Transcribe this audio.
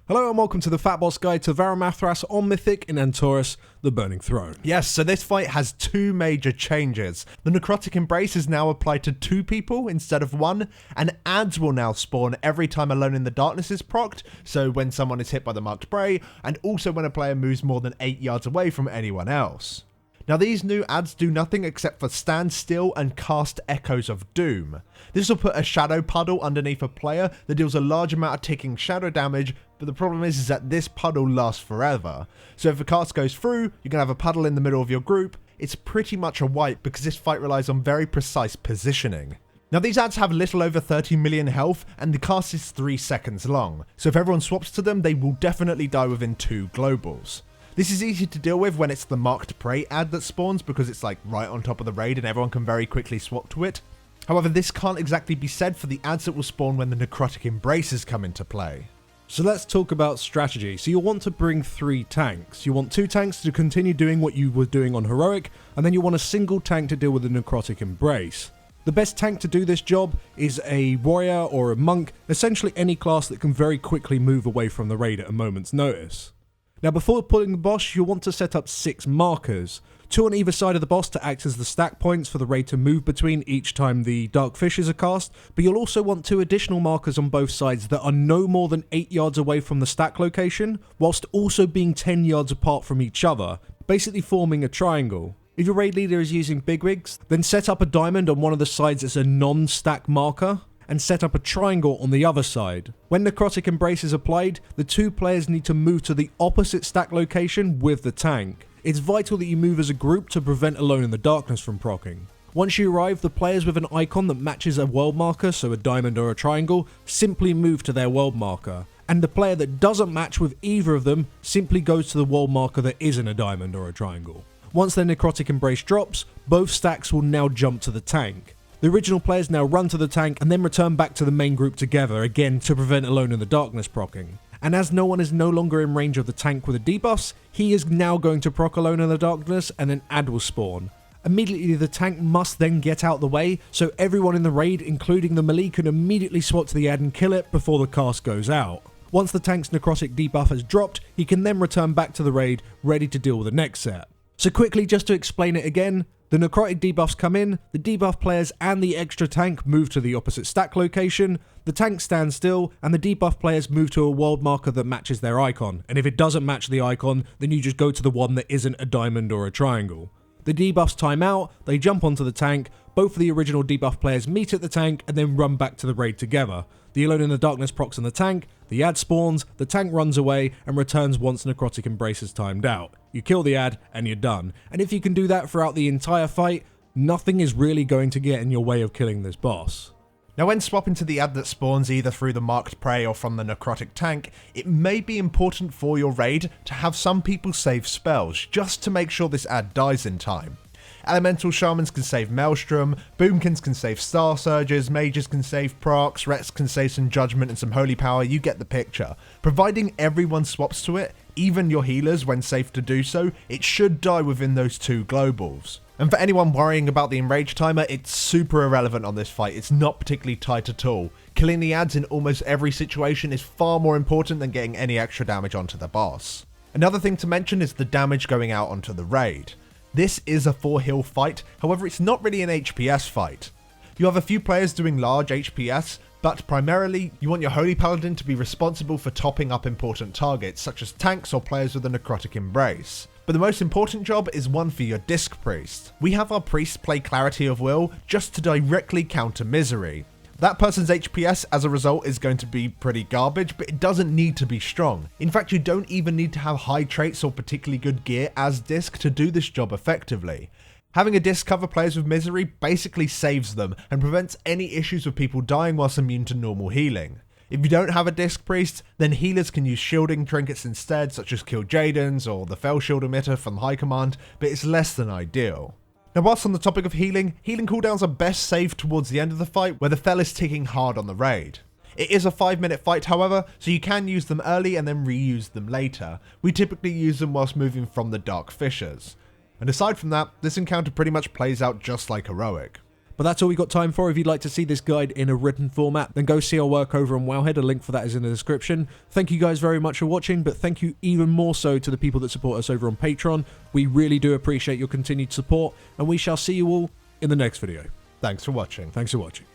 Hello and welcome to the FatBoss Guide to Varimathras on Mythic in Antorus, the Burning Throne. Yes, so this fight has two major changes. The Necrotic Embrace is now applied to 2 people instead of 1, and ads will now spawn every time Alone in the Darkness is procced, so when someone is hit by the marked prey, and also when a player moves more than 8 yards away from anyone else. Now these new ads do nothing except for stand still and cast Echoes of Doom. This will put a shadow puddle underneath a player that deals a large amount of ticking shadow damage, but the problem is that this puddle lasts forever. So if a cast goes through, you're going to have a puddle in the middle of your group. It's pretty much a wipe because this fight relies on very precise positioning. Now these ads have little over 30 million health and the cast is 3 seconds long, so if everyone swaps to them they will definitely die within 2 globals. This is easy to deal with when it's the marked prey ad that spawns because it's like right on top of the raid and everyone can very quickly swap to it. However, this can't exactly be said for the ads that will spawn when the Necrotic Embraces come into play. So let's talk about strategy. So you'll want to bring 3 tanks. You want 2 tanks to continue doing what you were doing on Heroic, and then you want a single tank to deal with the Necrotic Embrace. The best tank to do this job is a warrior or a monk, essentially any class that can very quickly move away from the raid at a moment's notice. Now before pulling the boss, you'll want to set up 6 markers, 2 on either side of the boss to act as the stack points for the raid to move between each time the Dark Fishes are cast, but you'll also want 2 additional markers on both sides that are no more than 8 yards away from the stack location, whilst also being 10 yards apart from each other, basically forming a triangle. If your raid leader is using bigwigs, then set up a diamond on one of the sides as a non-stack marker, and set up a triangle on the other side. When Necrotic Embrace is applied, the 2 players need to move to the opposite stack location with the tank. It's vital that you move as a group to prevent Alone in the Darkness from proccing. Once you arrive, the players with an icon that matches a world marker, so a diamond or a triangle, simply move to their world marker. And the player that doesn't match with either of them simply goes to the world marker that isn't a diamond or a triangle. Once their Necrotic Embrace drops, both stacks will now jump to the tank. The original players now run to the tank and then return back to the main group together, again to prevent Alone in the Darkness proccing. And as no one is no longer in range of the tank with a debuff, he is now going to proc Alone in the Darkness and an ad will spawn. Immediately the tank must then get out the way, so everyone in the raid, including the melee, can immediately swap to the ad and kill it before the cast goes out. Once the tank's necrotic debuff has dropped, he can then return back to the raid, ready to deal with the next set. So quickly, just to explain it again, the necrotic debuffs come in, the debuff players and the extra tank move to the opposite stack location, the tank stands still, and the debuff players move to a world marker that matches their icon, and if it doesn't match the icon, then you just go to the one that isn't a diamond or a triangle. The debuffs time out, they jump onto the tank, both of the original debuff players meet at the tank and then run back to the raid together. The Alone in the Darkness procs on the tank, the ad spawns, the tank runs away and returns once Necrotic Embrace is timed out. You kill the ad and you're done. And if you can do that throughout the entire fight, nothing is really going to get in your way of killing this boss. Now when swapping to the ad that spawns either through the marked prey or from the necrotic tank, it may be important for your raid to have some people save spells just to make sure this ad dies in time. Elemental Shamans can save Maelstrom, Boomkins can save Star Surges, Mages can save procs, Rets can save some Judgment and some Holy Power, you get the picture. Providing everyone swaps to it, even your healers when safe to do so, it should die within those 2 globals. And for anyone worrying about the enrage timer, it's super irrelevant on this fight, it's not particularly tight at all. Killing the ads in almost every situation is far more important than getting any extra damage onto the boss. Another thing to mention is the damage going out onto the raid. This is a 4-heal fight, however it's not really an HPS fight. You have a few players doing large HPS, but primarily you want your Holy Paladin to be responsible for topping up important targets such as tanks or players with a Necrotic Embrace. But the most important job is one for your Disc Priest. We have our Priest play Clarity of Will just to directly counter Misery. That person's HPS as a result is going to be pretty garbage, but it doesn't need to be strong. In fact, you don't even need to have high traits or particularly good gear as Disc to do this job effectively. Having a Disc cover players with Misery basically saves them and prevents any issues with people dying whilst immune to normal healing. If you don't have a Disc Priest, then healers can use shielding trinkets instead, such as kil'jaedens or the Fell Shield Emitter from High Command, but it's less than ideal. Now whilst on the topic of healing cooldowns are best saved towards the end of the fight where the Fell is ticking hard on the raid. It is a 5-minute fight however, so you can use them early and then reuse them later. We typically use them whilst moving from the Dark Fissures. And aside from that, this encounter pretty much plays out just like Heroic. But that's all we got time for. If you'd like to see this guide in a written format, then go see our work over on Wowhead. A link for that is in the description. Thank you guys very much for watching, but thank you even more so to the people that support us over on Patreon. We really do appreciate your continued support, and we shall see you all in the next video. Thanks for watching. Thanks for watching.